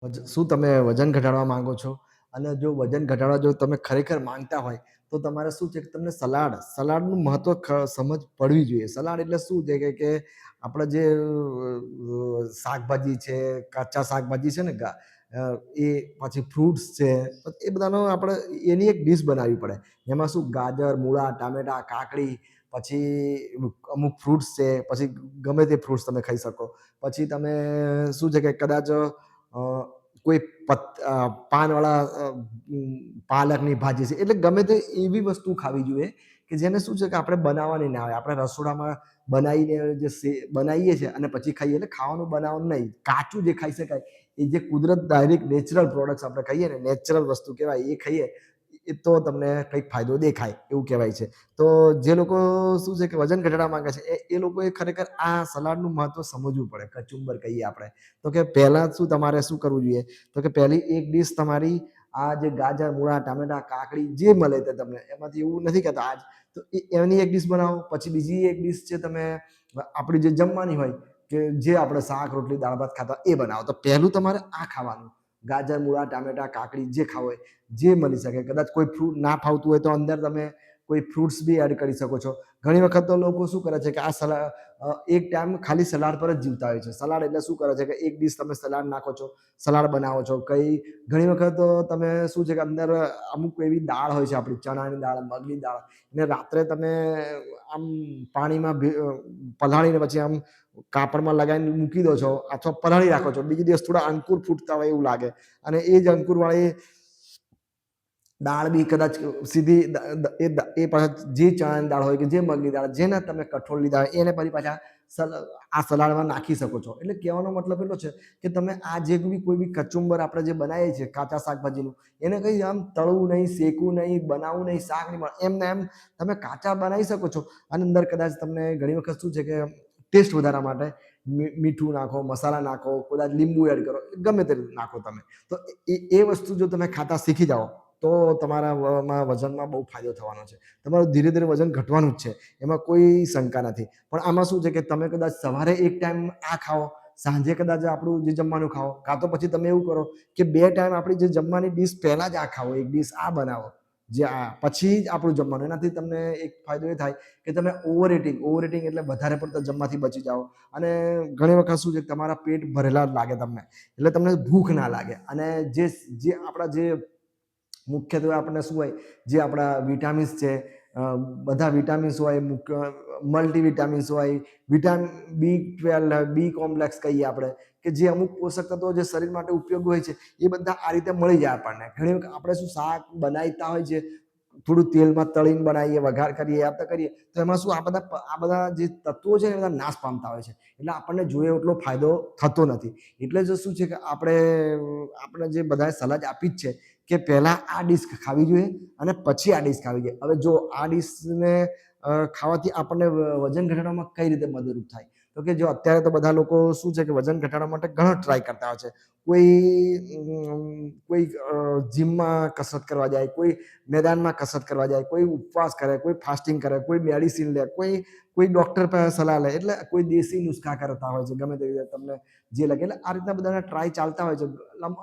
શું તમે વજન ઘટાડવા માંગો છો? અને જો વજન ઘટાડવા જો તમે ખરેખર માંગતા હોય, તો તમારે શું છે કે તમને સલાડનું મહત્વ સમજ પડવી જોઈએ. સલાડ એટલે શું છે કે આપણે જે શાકભાજી છે, કાચા શાકભાજી છે ને એ પછી ફ્રૂટ્સ છે, એ બધાનો આપણે એની એક ડીશ બનાવવી પડે. એમાં શું ગાજર, મૂળા, ટામેટા, કાકડી, પછી અમુક ફ્રૂટ્સ છે, પછી ગમે તે ફ્રૂટ્સ તમે ખાઈ શકો. પછી તમે શું છે કે કદાચ કોઈ પાનવાળા પાલકની ભાજી છે, એટલે ગમે તે એવી વસ્તુ ખાવી જોઈએ કે જેને શું છે કે આપણે બનાવવાની ના આવે. આપણે રસોડામાં બનાવીએ છીએ અને પછી ખાઈએ, એટલે ખાવાનું બનાવવાનું નહીં, કાચું જે ખાઈ શકાય એ જે કુદરત ડાયરેક્ટ નેચરલ પ્રોડક્ટ્સ આપણે કહીએ ને, નેચરલ વસ્તુ કહેવાય, એ ખાઈએ એ તો તમને કંઈક ફાયદો દેખાય એવું કહેવાય છે. તો જે લોકો શું છે કે વજન ઘટાડવા માંગે છે એ લોકોએ ખરેખર આ સલાડનું મહત્વ સમજવું પડે. કચુંબર કહીએ આપણે તો કે પહેલાં તમારે શું કરવું જોઈએ, તો કે પહેલી એક ડીશ તમારી આ જે ગાજર, મૂળા, ટામેટા, કાકડી જે મળે તે તમને, એમાંથી એવું નથી કહેતા આજ તો એની એક ડીશ બનાવો. પછી બીજી એક ડીશ છે તમે આપણી જે જમવાની હોય કે જે આપણે શાક, રોટલી, દાળ ભાત ખાતા એ બનાવો. તો પહેલું તમારે આ ખાવાનું, ગાજર, મૂળા, ટામેટા, કાકડી જે ખાવ હોય, જે મળી શકે. કદાચ કોઈ ફ્રૂટ ના ફાવતું હોય તો અંદર તમે કોઈ ફ્રૂટ્સ બી એડ કરી શકો છો. ઘણી વખત તો લોકો શું કરે છે કે આ સલાડ એક ટાઈમ ખાલી સલાડ પર જ જીવતા હોય છે. સલાડ એટલે શું કરે છે કે એક ડીશ તમે સલાડ નાખો છો, સલાડ બનાવો છો. ઘણી વખત તમે શું છે કે અંદર અમુક એવી દાળ હોય છે આપણી, ચણાની દાળ, મગની દાળ, ને રાત્રે તમે આમ પાણીમાં પલાળીને પછી આમ કાપડમાં લગાવીને મૂકી દો છો અથવા પલાળી રાખો છો. બીજી દિવસ થોડા અંકુર ફૂટતા હોય એવું લાગે, અને એ જ અંકુરવાળી દાળ બી કદાચ સીધી એ પાછા જે ચણાની દાળ હોય કે જે મગની દાળ, જેના તમે કઠોળ લીધા હોય એને પછી પાછા આ સલાડમાં નાખી શકો છો. એટલે કહેવાનો મતલબ એટલો છે કે તમે આ જે બી કોઈ બી કચુંબર આપણે જે બનાવીએ છીએ કાચા શાકભાજીનું, એને કંઈ આમ તળવું નહીં, શેકવું નહીં, બનાવવું નહીં, શાક નહીં, એમને એમ તમે કાચા બનાવી શકો છો. અને અંદર કદાચ તમને ઘણી વખત શું છે કે ટેસ્ટ વધારવા માટે મીઠું નાખો, મસાલા નાખો, કદાચ લીંબુ એડ કરો, ગમે તે નાખો તમે. તો એ વસ્તુ જો તમે ખાતા શીખી જાઓ તો તમારા વજનમાં બહુ ફાયદો થવાનો છે. તમારું ધીરે ધીરે વજન ઘટવાનું જ છે, એમાં કોઈ શંકા નથી. પણ આમાં શું છે કે તમે કદાચ સવારે એક ટાઈમ આ ખાઓ, સાંજે કદાચ આપણું જે જમવાનું ખાઓ, કાં તો પછી તમે એવું કરો કે બે ટાઈમ આપણી જે જમવાની ડીશ પહેલાં જ આ ખાઓ, એક ડીશ આ બનાવો, જે આ પછી જ આપણું જમવાનું. એનાથી તમને એક ફાયદો એ થાય કે તમે ઓવર ઇટિંગ એટલે વધારે પડતા જમવાથી બચી જાઓ. અને ઘણી વખત શું છે તમારા પેટ ભરેલા જ લાગે તમને, એટલે તમને ભૂખ ના લાગે. અને જે આપણા જે મુખ્યત્વે આપણને શું હોય, જે આપણા વિટામિન્સ છે, બધા વિટામિન્સ હોય, મલ્ટીવિટામિન્સ હોય, B12, બી કોમ્પ્લેક્સ કહીએ આપણે, કે જે અમુક પોષક તત્વો જે શરીર માટે ઉપયોગી હોય છે, એ બધા આ રીતે મળી જાય આપણને. ઘણી વખત આપણે શું શાક બનાવતા હોય છે, થોડું તેલમાં તળીને બનાવીએ, વઘાર કરીએ, આપણે કરીએ, તો એમાં શું આ બધા જે તત્વો છે એ બધા નાશ પામતા હોય છે, એટલે આપણને જોઈએ એટલો ફાયદો થતો નથી. એટલે જ શું છે કે આપણે જે બધાએ સલાહ આપી જ છે કે પહેલાં આ ડીશ ખાવી જોઈએ અને પછી આ ડીશ ખાવી જોઈએ. હવે જો આ ડીશને ખાવાથી આપણને વજન ઘટાડવામાં કઈ રીતે મદદરૂપ થાય, તો કે જો અત્યારે તો બધા લોકો શું છે કે વજન ઘટાડવા માટે ઘણો ટ્રાય કરતા હોય છે. કોઈ જીમમાં કસરત કરવા જાય, કોઈ મેદાનમાં કસરત કરવા જાય, કોઈ ઉપવાસ કરે, કોઈ ફાસ્ટિંગ કરે, કોઈ મેડિસિન લે, કોઈ ડૉક્ટર પાસે સલાહ લે, એટલે કોઈ દેશી નુસ્ખા કરતા હોય છે. ગમે તે રીતે તમને જે લાગે, એટલે આ રીતના બધાના ટ્રાય ચાલતા હોય છે.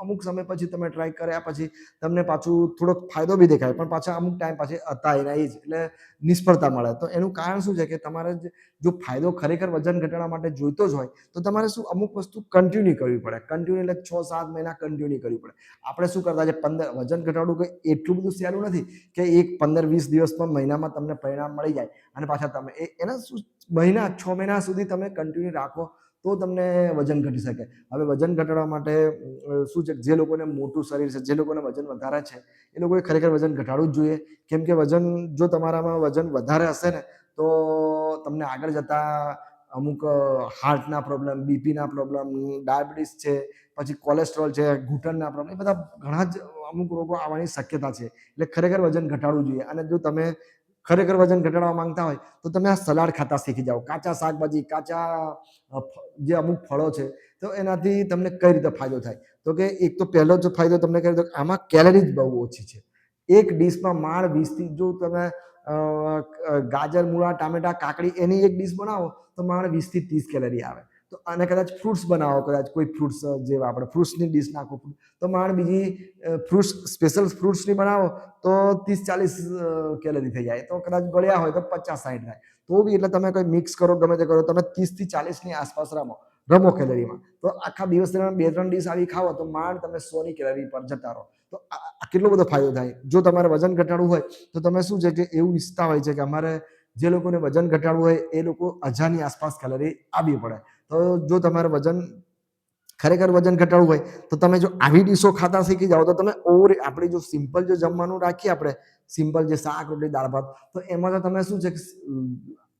અમુક સમય પછી તમે ટ્રાય કર્યા પછી તમને પાછું થોડોક ફાયદો બી દેખાય, પણ પાછા અમુક ટાઈમ પછી હતા એના એ જ, એટલે નિષ્ફળતા મળે. તો એનું કારણ શું છે કે તમારે જો ફાયદો ખરેખર વજન ઘટાડવા માટે જોઈતો જ હોય તો તમારે શું અમુક વસ્તુ કન્ટિન્યુ કરવી પડે. કન્ટિન્યુ એટલે 6-7 મહિના કન્ટિન્યુ કરવી પડે. આપણે શું કરતા છે, વજન ઘટાડવું કંઈ એટલું બધું સહેલું નથી કે 15-20 દિવસમાં, મહિનામાં તમને પરિણામ મળી જાય અને પાછા તમે એના શું મહિના 6 મહિના સુધી તમે કન્ટિન્યુ રાખો તો તમને વજન ઘટી શકે. હવે વજન ઘટાડવા માટે શું છે, જે લોકોને મોટું શરીર છે, જે લોકોને વજન વધારે છે, એ લોકોએ ખરેખર વજન ઘટાડવું જ જોઈએ. કેમ કે જો તમારામાં વજન વધારે હશે ને તો તમને આગળ જતા અમુક હાર્ટના પ્રોબ્લેમ, બીપીના પ્રોબ્લેમ, ડાયાબિટીસ છે, પછી કોલેસ્ટ્રોલ છે, ઘૂંટણના પ્રોબ્લેમ, એ બધા ઘણા જ અમુક રોગો આવવાની શક્યતા છે. એટલે ખરેખર વજન ઘટાડવું જોઈએ. અને જો તમે ખરેખર વજન ઘટાડવા માંગતા હોય તો તમે આ સલાડ ખાતા શીખી જાઓ. કાચા શાકભાજી, કાચા જે અમુક ફળો છે, તો એનાથી તમને કઈ રીતે ફાયદો થાય, તો કે એક તો પહેલો જ ફાયદો તમને કહી દો, આમાં કેલરીઝ બહુ ઓછી છે. એક ડીશમાં માળ 20થી, જો તમે ગાજર, મૂળા, ટામેટા, કાકડી એની એક ડીશ બનાવો તો માળ 20 થી 30 કેલરી આવે. તો અને કદાચ ફ્રૂટ્સ બનાવો, કદાચ કોઈ ફ્રૂટ્સ જે આપણે ફ્રૂટ્સની ડીશ નાખો તો માંડ બીજી ફ્રૂટ્સ સ્પેશિયલ ફ્રૂટ્સની બનાવો તો 30-40 કેલરી થઈ જાય. તો કદાચ ગળ્યા હોય તો 50-60 થાય. તો બી એટલે તમે કોઈ મિક્સ કરો ગમે તે કરો, તમે 30-40 ની આસપાસ રમો કેલરીમાં. તો આખા દિવસ દરમિયાન 2-3 ડીશ આવી ખાવો તો માંડ તમે 100 ની કેલરી પર જતા રહો. તો કેટલો બધો ફાયદો થાય. જો તમારે વજન ઘટાડવું હોય તો તમે શું છે કે એવું ઈચ્છતા હોય છે કે અમારે જે લોકોને વજન ઘટાડવું હોય એ લોકો 1000 ની આસપાસ કેલરી આવવી પડે. તો જો તમારે ખરેખર વજન ઘટાડવું હોય તો તમે જો આવી ડીશો ખાતા શીખી જાઓ તો તમે આપણે જો સિમ્પલ જો જમવાનું રાખીએ, આપણે સિમ્પલ જે શાક રોટલી દાળ ભાત, તો એમાં તો તમે શું છે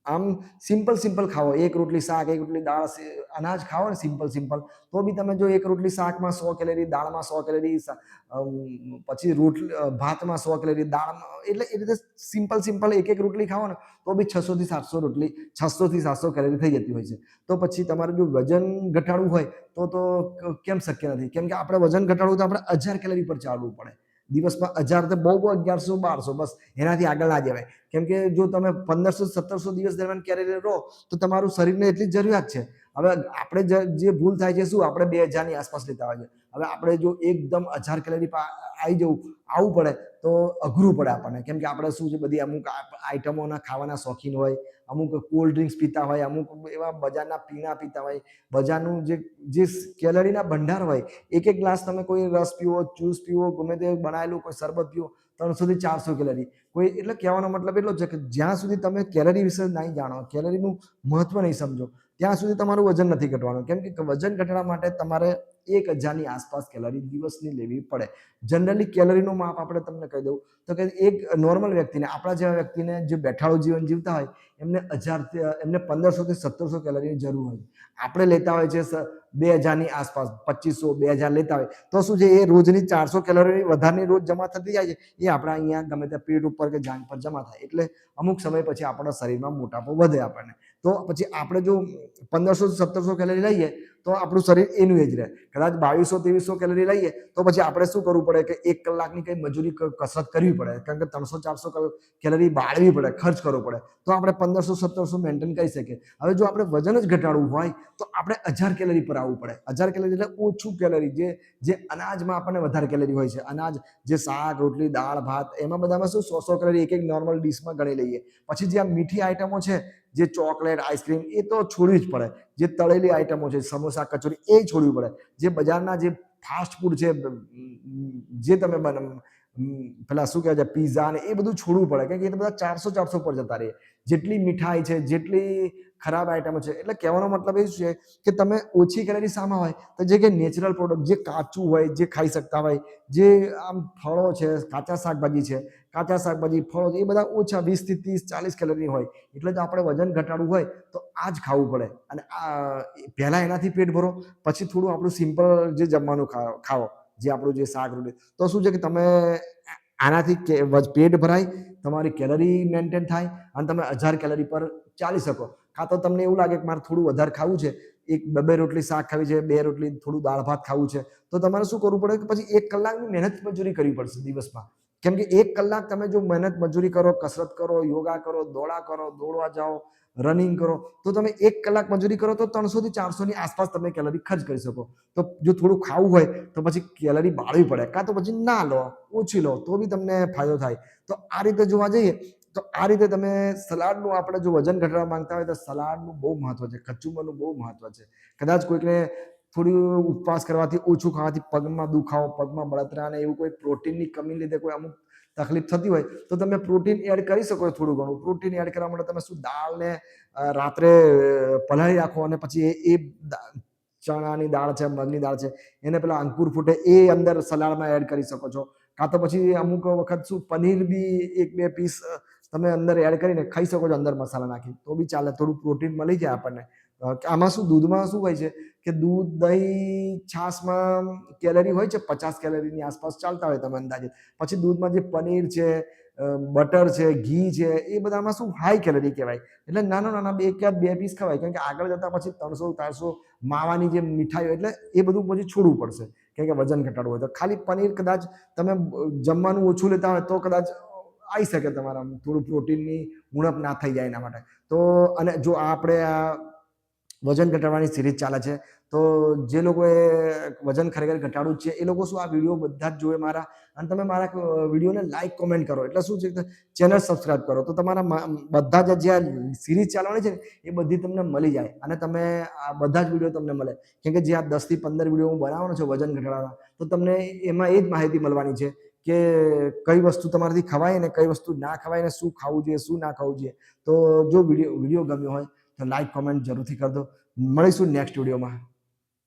આમ સિમ્પલ ખાવો, એક રોટલી શાક, એક રોટલી દાળ, અનાજ ખાવો ને સિમ્પલ, તો બી તમે જો એક રોટલી શાકમાં 100 કેલરી, દાળમાં 100 કેલરી, પછી રોટલી ભાતમાં 100 કેલરી, દાળમાં, એટલે એ રીતે સિમ્પલ એક રોટલી ખાવો ને તો બી 600 થી 700 રોટલી, 600 થી 700 કેલરી થઈ જતી હોય છે. તો પછી તમારે જો વજન ઘટાડવું હોય તો કેમ શક્ય નથી? કેમ કે આપણે વજન ઘટાડવું તો આપણે 1000 કેલરી પર ચાલવું પડે. દિવસમાં 1000 તો બહુ 1100-1200, બસ એનાથી આગળ ના જવાય. કેમ કે જો તમે 1500-1700 દિવસ દરમિયાન કેલરી રહો તો તમારું શરીરને એટલી જરૂરિયાત છે. હવે આપણે જે ભૂલ થાય છે શું, આપણે 2000 ની આસપાસ લેતા હોય છે. હવે આપણે જો એકદમ 1000 કેલરી આવવું પડે તો અઘરું પડે આપણને. કેમ કે આપણે શું છે, બધી અમુક આઈટમોના ખાવાના શોખીન હોય, અમુક કોલ્ડ ડ્રિંક્સ પીતા હોય, અમુક એવા બજારના પીણા પીતા હોય, બજારનું જે કેલરીના ભંડાર હોય, એક ગ્લાસ તમે કોઈ રસ પીવો, જ્યુસ પીવો, ગમે તે બનાવેલું કોઈ શરબત પીવો, 300 થી 400 કેલરી. એટલે કહેવાનો મતલબ એટલો છે કે જ્યાં સુધી તમે કેલરી વિશે નહીં જાણો, કેલરીનું મહત્વ નહીં સમજો, ત્યાં સુધી તમારું વજન નથી ઘટવાનું. કેમ કે વજન ઘટાડવા માટે તમારે 1000 ની આસપાસ કેલરી દિવસની લેવી પડે. જનરલી કેલરીનું માપ આપણે તમને કહી દઉં તો કે એક નોર્મલ વ્યક્તિને, આપણા જેવા વ્યક્તિને જે બેઠાડું જીવન જીવતા હોય એમને 1500 થી 1700 કેલરીની જરૂર હોય. આપણે લેતા હોય છે 2000 ની આસપાસ, 2500-2000 લેતા હોય તો શું છે, એ રોજની 400 કેલરી વધારની રોજ જમા થતી જાય છે. એ આપણા અહીંયા ગમે તે પેટ ઉપર કે જાંઘ પર જમા થાય. એટલે અમુક સમય પછી આપણા શરીરમાં મોટાપો વધે આપણને. તો પછી આપણે જો 1500-1700 કેલરી લઈએ તો આપણું શરીર એનું એ જ રહે. કદાચ 2200-2300 કેલરી લઈએ તો પછી આપણે શું કરવું પડે કે 1 કલાકની કઈ મજૂરી કસરત કરવી પડે. કારણ કે 300-400 કેલરી બાળવી પડે, ખર્ચ કરવો પડે. તો આપણે 1500-1700 મેન્ટેન કરી શકીએ. હવે જો આપણે વજન જ ઘટાડવું હોય તો આપણે 1000 કેલરી પર આવવું પડે. 1000 કેલરી એટલે ઓછું કેલરી, જે અનાજમાં આપણને વધારે કેલરી હોય છે. અનાજ જે શાક રોટલી દાળ ભાત, એમાં બધામાં શું 100 કેલરી એક નોર્મલ ડીશમાં ગણી લઈએ. પછી જે આ મીઠી આઈટમો છે, જે ચોકલેટ, આઈસ્ક્રીમ, એ તો છોડવી જ પડે. જે તળેલી આઈટમો છે, સમોસા, કચોરી, એ છોડવી પડે. જે બજારના જે ફાસ્ટ ફૂડ છે, જે તમે પેલા શું કહેવાય છે, પીઝા ને, એ બધું છોડવું પડે. કારણ કે એ બધા 400 પર જતા રહે. જેટલી મીઠાઈ છે, જેટલી ખરાબ આઈટમો છે. એટલે કહેવાનો મતલબ એ છે કે તમે ઓછી કેલરી શામાં હોય તો જે કે નેચરલ પ્રોડક્ટ, જે કાચું હોય, જે ખાઈ શકતા હોય, જે આમ ફળો છે, કાચા શાકભાજી, ફળો, એ બધા ઓછા 20 થી 30-40 કેલરી હોય. એટલે જો આપણે વજન ઘટાડવું હોય તો આ જ ખાવું પડે. અને પહેલા એનાથી પેટ ભરો, પછી થોડું આપણું સિમ્પલ જે જમવાનું ખાઓ, જે આપણું જે શાક રોટલી, તો શું છે કે તમે આનાથી પેટ ભરાય, તમારી કેલરી મેન્ટેન થાય અને તમે 1000 કેલરી પર ચાલી શકો. કાં તો તમને એવું લાગે કે મારે થોડું વધારે ખાવું છે, 2 રોટલી શાક ખાવી છે, 2 રોટલી થોડું દાળ ભાત ખાવું છે, તો તમારે શું કરવું પડે કે પછી 1 કલાકની મહેનત મજૂરી કરવી પડશે દિવસમાં. કેમ કે 1 કલાક તમે જો મહેનત મજૂરી કરો, કસરત કરો, યોગા કરો, દોડવા જાઓ, રનિંગ કરો, તો તમે 1 કલાક મજૂરી કરો તો 300 થી 400 ની આસપાસ તમે કેલરી ખર્ચ કરી શકો. તો જો થોડું ખાવું હોય તો પછી કેલરી બાળવી પડે, કાં તો પછી ના લો, ઓછી લો, તો બી તમને ફાયદો થાય. તો આ રીતે જોવા જઈએ તો આ રીતે તમે સલાડનું, આપણે જો વજન ઘટાડવા માંગતા હોય તો સલાડનું બહુ મહત્વ છે, કચુંબરનું બહુ મહત્વ છે. કદાચ કોઈકને થોડી ઉપવાસ કરવાથી, ઓછું ખાવાથી પગમાં દુખાવો, પગમાં બળતરા અને એવું કોઈ પ્રોટીનની કમી લીધે કોઈ અમુક તકલીફ થતી હોય તો તમે પ્રોટીન એડ કરી શકો. થોડું ઘણું પ્રોટીન એડ કરવા માટે તમે શું, દાળને રાત્રે પલાળી રાખો અને પછી એ ચણાની દાળ છે, મગની દાળ છે, એને પેલા અંકુર ફૂટે એ અંદર સલાડમાં એડ કરી શકો છો. કાં તો પછી અમુક વખત શું, પનીર બી 1-2 પીસ તમે અંદર એડ કરીને ખાઈ શકો છો, અંદર મસાલા નાખી, તો બી ચાલે. થોડું પ્રોટીન મળી જાય આપણને. આમાં શું, દૂધમાં શું હોય છે કે દૂધ, દહીં, છાશમાં કેલરી હોય છે 50 કેલરીની આસપાસ ચાલતા હોય તમે અંદાજે. પછી દૂધમાં જે પનીર છે, બટર છે, ઘી છે, એ બધામાં શું હાઈ કેલરી કહેવાય. એટલે નાના 2 પીસ ખવાય. કારણ કે આગળ જતા પછી 300-400 માવાની જે મીઠાઈઓ, એટલે એ બધું પછી છોડવું પડશે. કારણ કે વજન ઘટાડવું હોય તો ખાલી પનીર, કદાચ તમે જમવાનું ઓછું લેતા હોય તો કદાચ આવી શકે તમારા થોડું પ્રોટીનની ઉણપ ના થઈ જાય એના માટે. તો અને જો આપણે વજન ઘટાડવાની સિરીઝ ચાલે છે. તો જે લોકોએ વજન ખરેખર ઘટાડવું જ છે એ લોકો શું આ વિડીયો બધા જ જોવે મારા, અને તમે મારા વિડીયોને લાઈક કોમેન્ટ કરો, એટલે શું છે કે ચેનલ સબસ્ક્રાઇબ કરો, તો તમારા બધા જ જે સિરીઝ ચાલવાની છે ને એ બધી તમને મળી જાય, અને તમે આ બધા જ વિડીયો તમને મળે. કેમ કે જે આ 10 થી 15 વિડીયો હું બનાવવાનો છું વજન ઘટાડવાના, તો તમને એમાં એ જ માહિતી મળવાની છે કે કઈ વસ્તુ તમારાથી ખવાય ને કઈ વસ્તુ ના ખવાય ને શું ખાવું જોઈએ શું ના ખાવું જોઈએ. તો જો વિડીયો ગમ્યો હોય તો લાઈક કોમેન્ટ જરૂરથી કરી દો. મળીશું નેક્સ્ટ વિડીયોમાં.